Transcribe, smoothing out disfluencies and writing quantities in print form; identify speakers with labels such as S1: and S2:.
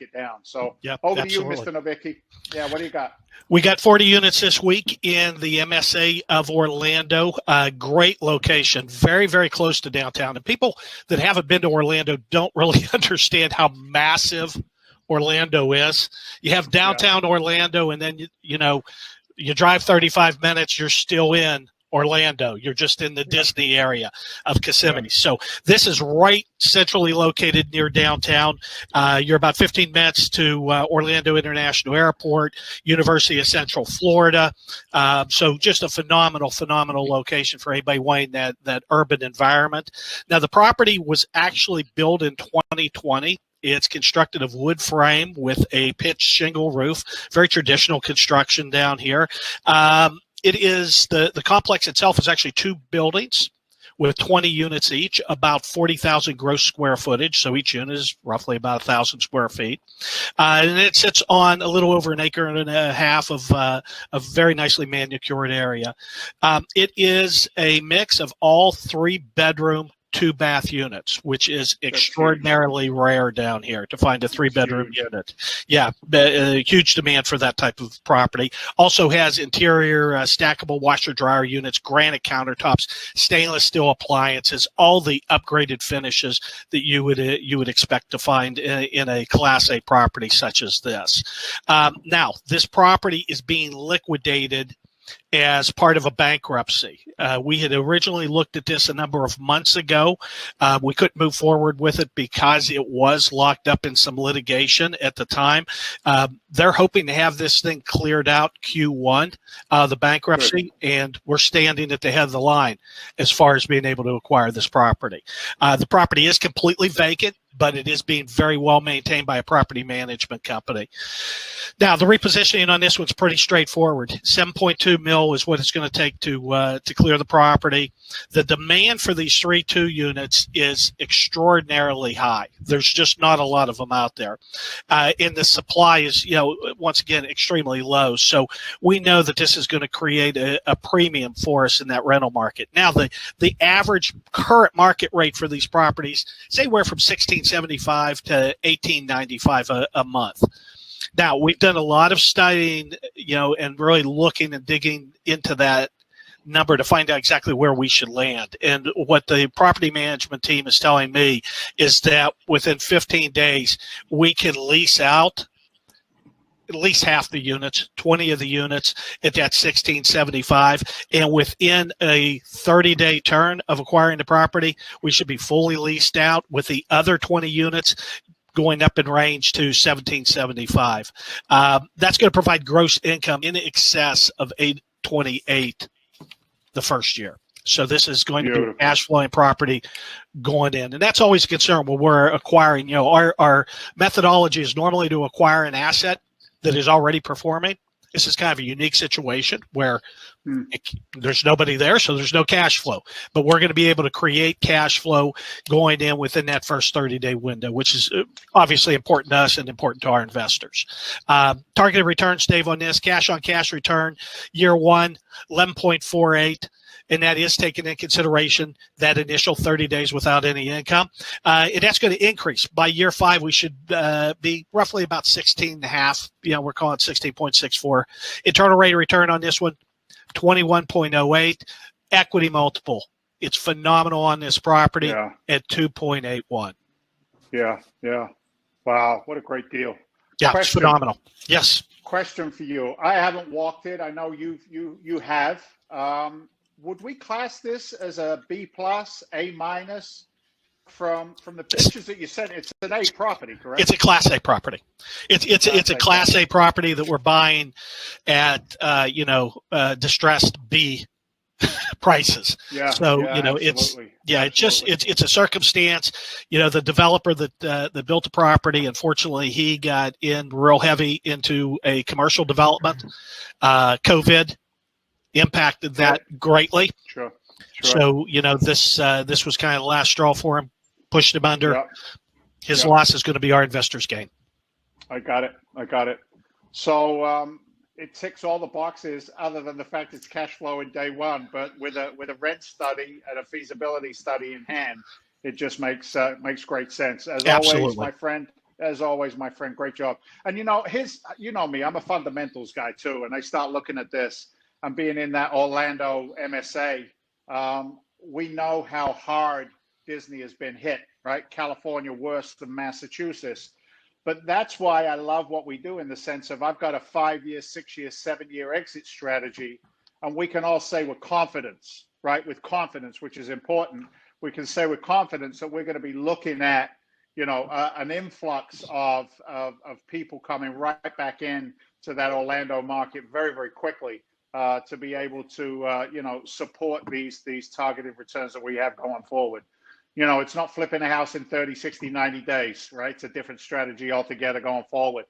S1: it down. So
S2: Yep,
S1: over
S2: absolutely.
S1: to you, Mr. Novicki. Yeah, what do you got?
S2: We got 40 units this week in the MSA of Orlando. Great location, very, very close to downtown. And people that haven't been to Orlando don't really understand how massive Orlando is. You have downtown Orlando, and then, you drive 35 minutes, you're still in Orlando. You're just in the Disney area of Kissimmee.
S1: Yeah.
S2: So this is right centrally located near downtown. You're about 15 minutes to Orlando International Airport, University of Central Florida. So just a phenomenal location for anybody wanting that urban environment. Now, the property was actually built in 2020. It's constructed of wood frame with a pitched shingle roof, very traditional construction down here. It is the complex itself is actually 2 buildings with 20 units each, about 40,000 gross square footage. So each unit is roughly about 1,000 square feet. And it sits on a little over an acre and a half of a very nicely manicured area. It is a mix of all 3-bedroom, 2-bath units, which is extraordinarily rare down here to find a 3-bedroom unit. Yeah, a huge demand for that type of property. Also has interior stackable washer dryer units, granite countertops, stainless steel appliances, all the upgraded finishes that you would expect to find in a Class A property such as this. Now, this property is being liquidated as part of a bankruptcy. We had originally looked at this a number of months ago. We couldn't move forward with it because it was locked up in some litigation at the time. They're hoping to have this thing cleared out Q1, the bankruptcy, and we're standing at the head of the line as far as being able to acquire this property. The property is completely vacant, but it is being very well maintained by a property management company. Now, the repositioning on this one's pretty straightforward. $7.2 million is what it's going to take to clear the property. The demand for these 3-2 units is extraordinarily high. There's just not a lot of them out there. And the supply is, once again, extremely low. So we know that this is going to create a premium for us in that rental market. Now, the average current market rate for these properties is anywhere from $1,675 to $1,895 a month. Now, we've done a lot of studying, and really looking and digging into that number to find out exactly where we should land. And what the property management team is telling me is that within 15 days, we can lease out at least half the units, 20 of the units at that $1,675. And within a 30-day turn of acquiring the property, we should be fully leased out with the other 20 units going up in range to $1,775. That's going to provide gross income in excess of $828 the first year. So this is going to be a cash flowing property going in. And that's always a concern when we're acquiring. Our methodology is normally to acquire an asset that is already performing. This is kind of a unique situation where there's nobody there, so there's no cash flow. But we're going to be able to create cash flow going in within that first 30-day window, which is obviously important to us and important to our investors. Targeted returns, Dave, on this, cash-on-cash return, year 1, 11.48. And that is taking in consideration that initial 30 days without any income. And that's going to increase. By year 5, we should be roughly about 16.5. We're calling it 16.64. Internal rate of return on this one, 21.08. Equity multiple, it's phenomenal on this property at 2.81.
S1: Yeah. Wow, what a great deal.
S2: Yeah, it's phenomenal. Yes.
S1: Question for you. I haven't walked it. I know you have. Would we class this as a B plus, A minus from the pictures that you sent? It's an A property, correct?
S2: It's a Class A property. It's a Class A property that we're buying at distressed B prices.
S1: Yeah.
S2: So
S1: absolutely.
S2: it's a circumstance. The developer that built the property, unfortunately, he got in real heavy into a commercial development. COVID impacted that greatly.
S1: Sure.
S2: So this was kind of the last straw for him, pushed him under.
S1: Yeah.
S2: His loss is going to be our investors' gain.
S1: I got it. So it ticks all the boxes other than the fact it's cash flow in day 1, but with a rent study and a feasibility study in hand, it just makes great sense. As always, my friend, As always, my friend, great job. And you know me, I'm a fundamentals guy too. And I start looking at this and being in that Orlando MSA, we know how hard Disney has been hit, right? California worse than Massachusetts. But that's why I love what we do in the sense of I've got a 5-year, 6-year, 7-year exit strategy. And we can all say with confidence, right? With confidence, which is important. We can say with confidence that we're going to be looking at, an influx of people coming right back in to that Orlando market very, very quickly to be able to, support these targeted returns that we have going forward. It's not flipping a house in 30, 60, 90 days, right? It's a different strategy altogether going forward.